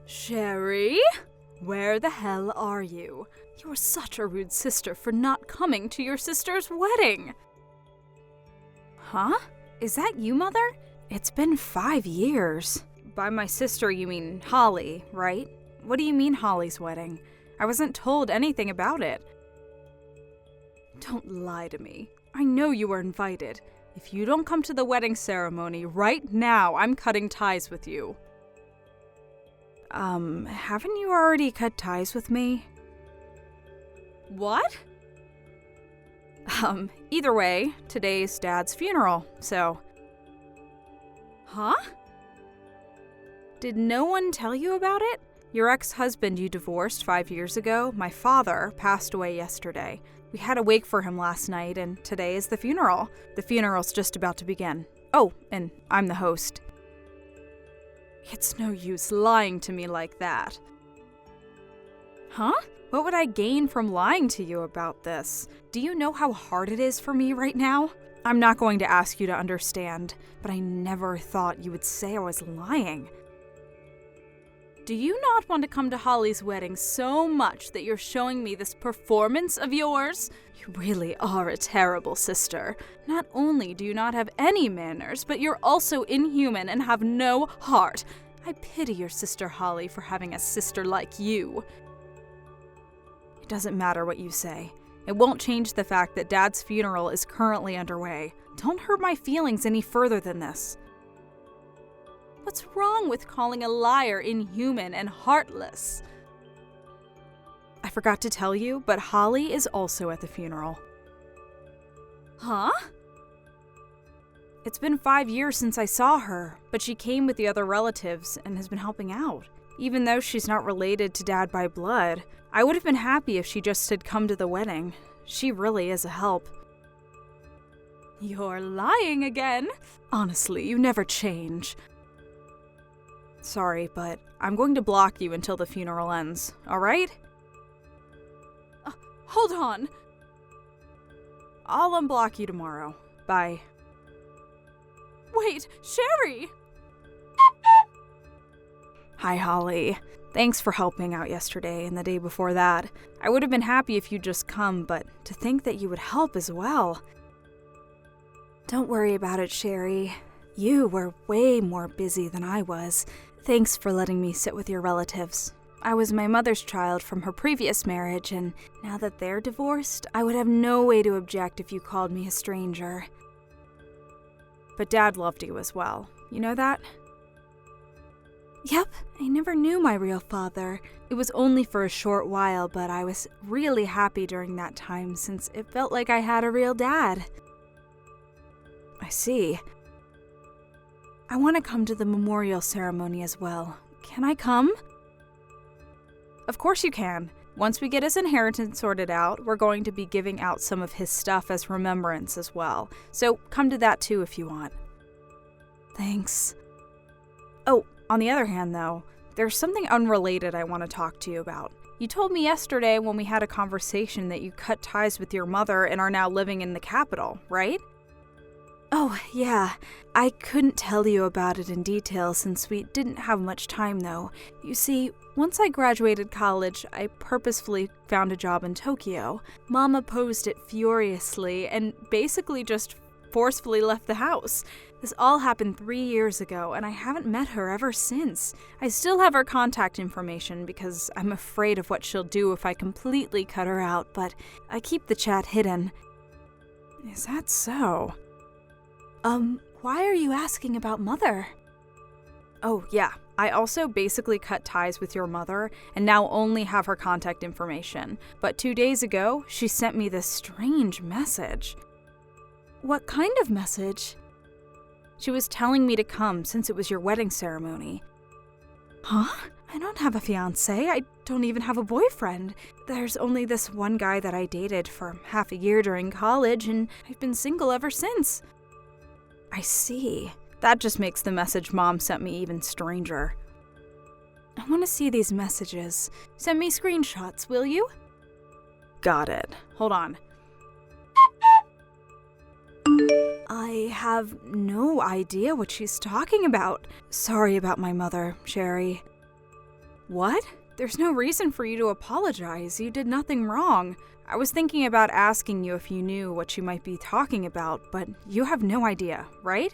Sherry? Where the hell are you? You were such a rude sister for not coming to your sister's wedding. Huh? Is that you, Mother? It's been 5 years. By my sister, you mean Holly, right? What do you mean Holly's wedding? I wasn't told anything about it. Don't lie to me. I know you were invited. If you don't come to the wedding ceremony right now, I'm cutting ties with you. Haven't you already cut ties with me? What? Either way, today's Dad's funeral, so... Huh? Did no one tell you about it? Your ex-husband you divorced 5 years ago, my father, passed away yesterday. We had a wake for him last night, and today is the funeral. The funeral's just about to begin. Oh, and I'm the host. It's no use lying to me like that. Huh? What would I gain from lying to you about this? Do you know how hard it is for me right now? I'm not going to ask you to understand, but I never thought you would say I was lying. Do you not want to come to Holly's wedding so much that you're showing me this performance of yours? You really are a terrible sister. Not only do you not have any manners, but you're also inhuman and have no heart. I pity your sister Holly for having a sister like you. It doesn't matter what you say. It won't change the fact that Dad's funeral is currently underway. Don't hurt my feelings any further than this. What's wrong with calling a liar inhuman and heartless? I forgot to tell you, but Holly is also at the funeral. Huh? It's been 5 years since I saw her, but she came with the other relatives and has been helping out. Even though she's not related to Dad by blood, I would have been happy if she just had come to the wedding. She really is a help. You're lying again. Honestly, you never change. Sorry, but I'm going to block you until the funeral ends, alright? Hold on. I'll unblock you tomorrow. Bye. Wait, Sherry! Hi, Holly. Thanks for helping out yesterday and the day before that. I would have been happy if you'd just come, but to think that you would help as well. Don't worry about it, Sherry. You were way more busy than I was. Thanks for letting me sit with your relatives. I was my mother's child from her previous marriage, and now that they're divorced, I would have no way to object if you called me a stranger. But Dad loved you as well. You know that? Yep, I never knew my real father. It was only for a short while, but I was really happy during that time since it felt like I had a real dad. I see. I want to come to the memorial ceremony as well. Can I come? Of course you can. Once we get his inheritance sorted out, we're going to be giving out some of his stuff as remembrance as well. So come to that too if you want. Thanks. Oh, on the other hand though, there's something unrelated I want to talk to you about. You told me yesterday when we had a conversation that you cut ties with your mother and are now living in the capital, right? Oh, yeah. I couldn't tell you about it in detail since we didn't have much time, though. You see, once I graduated college, I purposefully found a job in Tokyo. Mom opposed it furiously and basically just forcefully left the house. This all happened 3 years ago, and I haven't met her ever since. I still have her contact information because I'm afraid of what she'll do if I completely cut her out, but I keep the chat hidden. Is that so? Why are you asking about Mother? Oh, yeah. I also basically cut ties with your mother and now only have her contact information. But 2 days ago, she sent me this strange message. What kind of message? She was telling me to come since it was your wedding ceremony. Huh? I don't have a fiancé. I don't even have a boyfriend. There's only this one guy that I dated for half a year during college, and I've been single ever since. I see. That just makes the message Mom sent me even stranger. I want to see these messages. Send me screenshots, will you? Got it. Hold on. I have no idea what she's talking about. Sorry about my mother, Sherry. What? There's no reason for you to apologize. You did nothing wrong. I was thinking about asking you if you knew what she might be talking about, but you have no idea, right?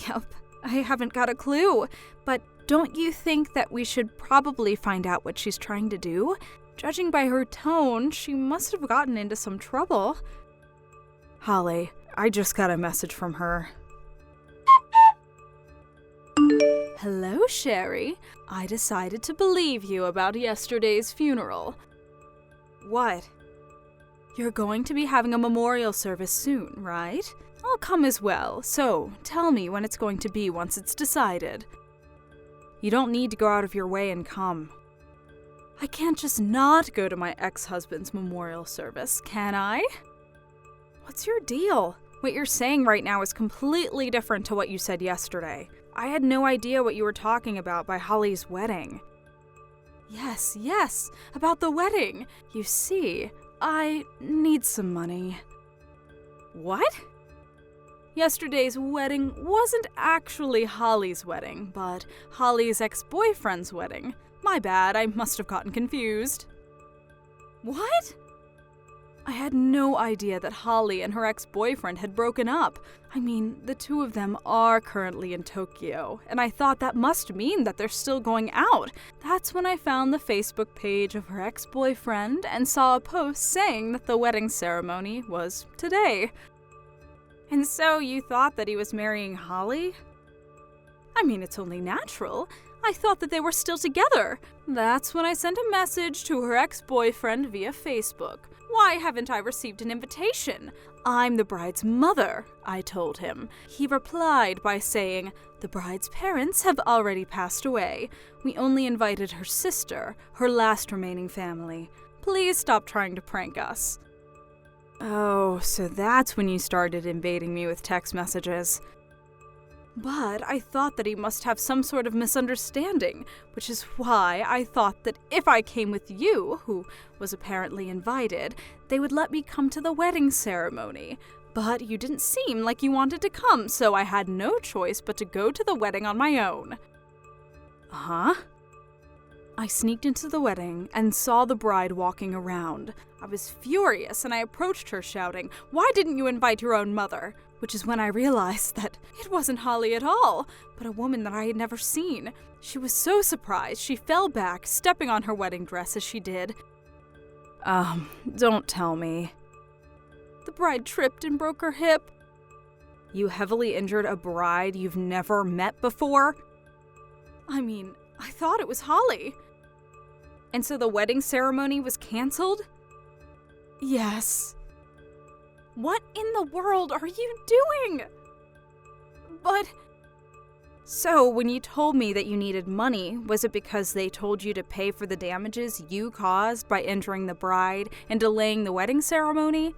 Yep, I haven't got a clue. But don't you think that we should probably find out what she's trying to do? Judging by her tone, she must have gotten into some trouble. Holly, I just got a message from her. Hello, Sherry. I decided to believe you about yesterday's funeral. What? You're going to be having a memorial service soon, right? I'll come as well, so tell me when it's going to be once it's decided. You don't need to go out of your way and come. I can't just not go to my ex-husband's memorial service, can I? What's your deal? What you're saying right now is completely different to what you said yesterday. I had no idea what you were talking about by Holly's wedding. Yes, about the wedding. You see, I need some money. What? Yesterday's wedding wasn't actually Holly's wedding, but Holly's ex-boyfriend's wedding. My bad, I must have gotten confused. What? I had no idea that Holly and her ex-boyfriend had broken up. I mean, the two of them are currently in Tokyo, and I thought that must mean that they're still going out. That's when I found the Facebook page of her ex-boyfriend and saw a post saying that the wedding ceremony was today. And so you thought that he was marrying Holly? I mean, it's only natural. I thought that they were still together. That's when I sent a message to her ex-boyfriend via Facebook. Why haven't I received an invitation? I'm the bride's mother, I told him. He replied by saying, the bride's parents have already passed away. We only invited her sister, her last remaining family. Please stop trying to prank us. Oh, so that's when you started invading me with text messages. But I thought that he must have some sort of misunderstanding, which is why I thought that if I came with you, who was apparently invited, they would let me come to the wedding ceremony. But you didn't seem like you wanted to come, so I had no choice but to go to the wedding on my own. Huh? I sneaked into the wedding and saw the bride walking around. I was furious and I approached her shouting, "Why didn't you invite your own mother?" Which is when I realized that it wasn't Holly at all, but a woman that I had never seen. She was so surprised she fell back, stepping on her wedding dress as she did. Don't tell me. The bride tripped and broke her hip. You heavily injured a bride you've never met before? I mean, I thought it was Holly. And so the wedding ceremony was canceled? Yes. What in the world are you doing? But... So, when you told me that you needed money, was it because they told you to pay for the damages you caused by injuring the bride and delaying the wedding ceremony?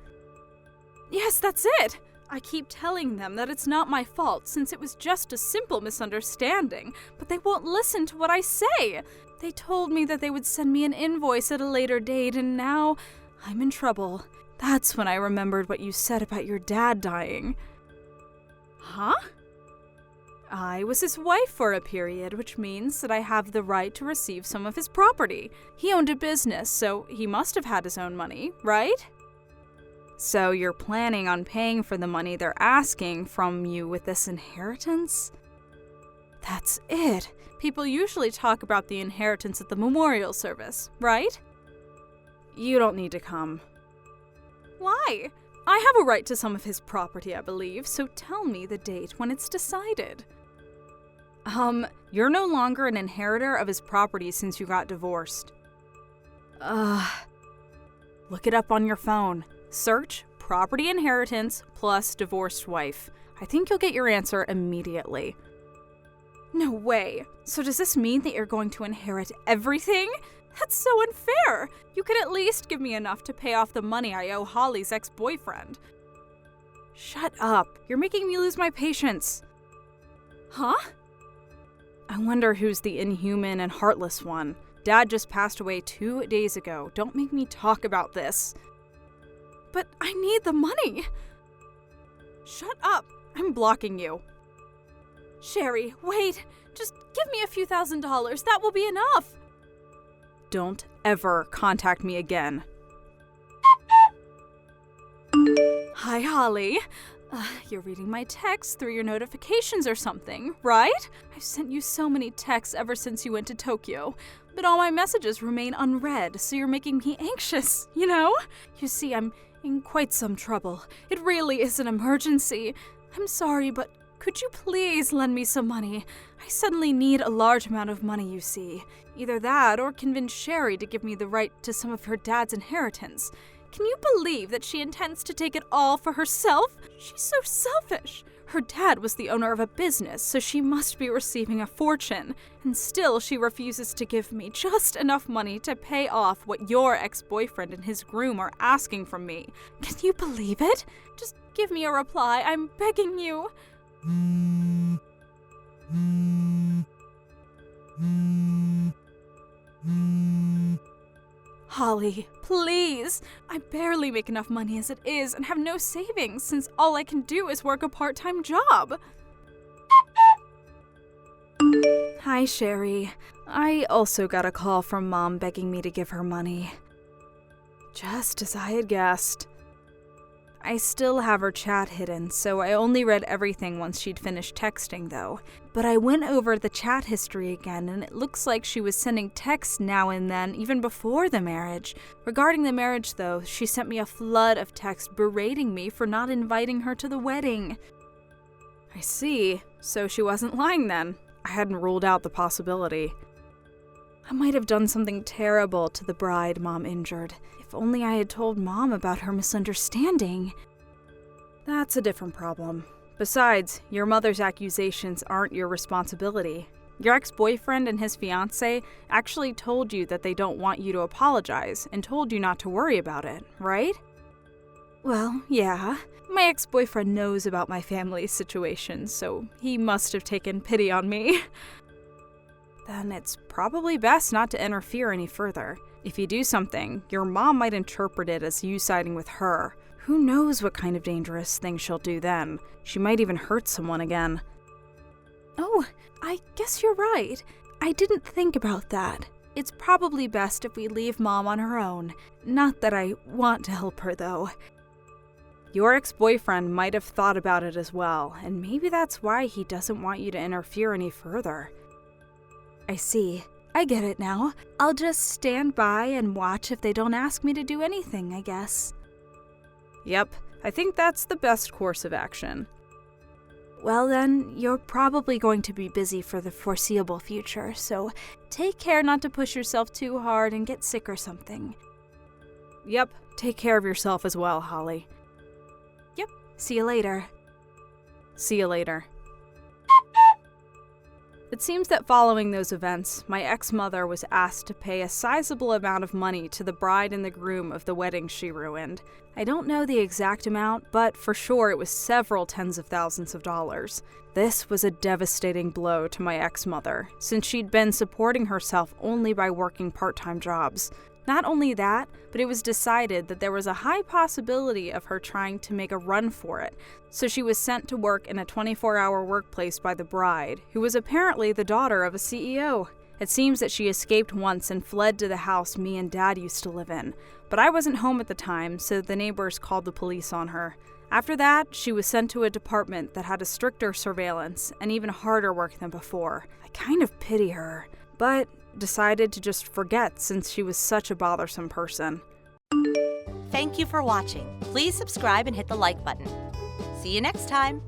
Yes, that's it! I keep telling them that it's not my fault since it was just a simple misunderstanding, but they won't listen to what I say. They told me that they would send me an invoice at a later date, and now I'm in trouble. That's when I remembered what you said about your dad dying. Huh? I was his wife for a period, which means that I have the right to receive some of his property. He owned a business, so he must have had his own money, right? So you're planning on paying for the money they're asking from you with this inheritance? That's it. People usually talk about the inheritance at the memorial service, right? You don't need to come. Why? I have a right to some of his property, I believe, so tell me the date when it's decided. You're no longer an inheritor of his property since you got divorced. Look it up on your phone. Search property inheritance plus divorced wife. I think you'll get your answer immediately. No way. So does this mean that you're going to inherit everything? That's so unfair. You could at least give me enough to pay off the money I owe Holly's ex-boyfriend. Shut up. You're making me lose my patience. Huh? I wonder who's the inhuman and heartless one. Dad just passed away 2 days ago. Don't make me talk about this. But I need the money. Shut up! I'm blocking you. Sherry, wait! Just give me a few $1,000s. That will be enough! Don't ever contact me again. Hi, Holly. You're reading my texts through your notifications or something, right? I've sent you so many texts ever since you went to Tokyo, but all my messages remain unread, so you're making me anxious, you know? You see, I'm in quite some trouble. It really is an emergency. I'm sorry, but could you please lend me some money? I suddenly need a large amount of money, you see. Either that or convince Sherry to give me the right to some of her dad's inheritance. Can you believe that she intends to take it all for herself? She's so selfish. Her dad was the owner of a business, so she must be receiving a fortune. And still she refuses to give me just enough money to pay off what your ex-boyfriend and his groom are asking from me. Can you believe it? Just give me a reply, I'm begging you. Holly, please! I barely make enough money as it is and have no savings since all I can do is work a part-time job. Hi, Sherry. I also got a call from Mom begging me to give her money. Just as I had guessed. I still have her chat hidden, so I only read everything once she'd finished texting, though. But I went over the chat history again, and it looks like she was sending texts now and then, even before the marriage. Regarding the marriage, though, she sent me a flood of texts berating me for not inviting her to the wedding. I see. So she wasn't lying then. I hadn't ruled out the possibility. I might have done something terrible to the bride Mom injured. If only I had told Mom about her misunderstanding. That's a different problem. Besides, your mother's accusations aren't your responsibility. Your ex-boyfriend and his fiancée actually told you that they don't want you to apologize and told you not to worry about it, right? Well, yeah. My ex-boyfriend knows about my family's situation, so he must have taken pity on me. Then it's probably best not to interfere any further. If you do something, your mom might interpret it as you siding with her. Who knows what kind of dangerous thing she'll do then? She might even hurt someone again. Oh, I guess you're right. I didn't think about that. It's probably best if we leave Mom on her own. Not that I want to help her, though. Your ex-boyfriend might have thought about it as well, and maybe that's why he doesn't want you to interfere any further. I see. I get it now. I'll just stand by and watch if they don't ask me to do anything, I guess. Yep, I think that's the best course of action. Well then, you're probably going to be busy for the foreseeable future, so take care not to push yourself too hard and get sick or something. Yep, take care of yourself as well, Holly. Yep, see you later. See you later. It seems that following those events, my ex-mother was asked to pay a sizable amount of money to the bride and the groom of the wedding she ruined. I don't know the exact amount, but for sure it was several tens of thousands of dollars. This was a devastating blow to my ex-mother, since she'd been supporting herself only by working part-time jobs. Not only that, but it was decided that there was a high possibility of her trying to make a run for it, so she was sent to work in a 24-hour workplace by the bride, who was apparently the daughter of a CEO. It seems that she escaped once and fled to the house me and Dad used to live in, but I wasn't home at the time, so the neighbors called the police on her. After that, she was sent to a department that had a stricter surveillance and even harder work than before. I kind of pity her, but decided to just forget since she was such a bothersome person. Thank you for watching. Please subscribe and hit the like button. See you next time.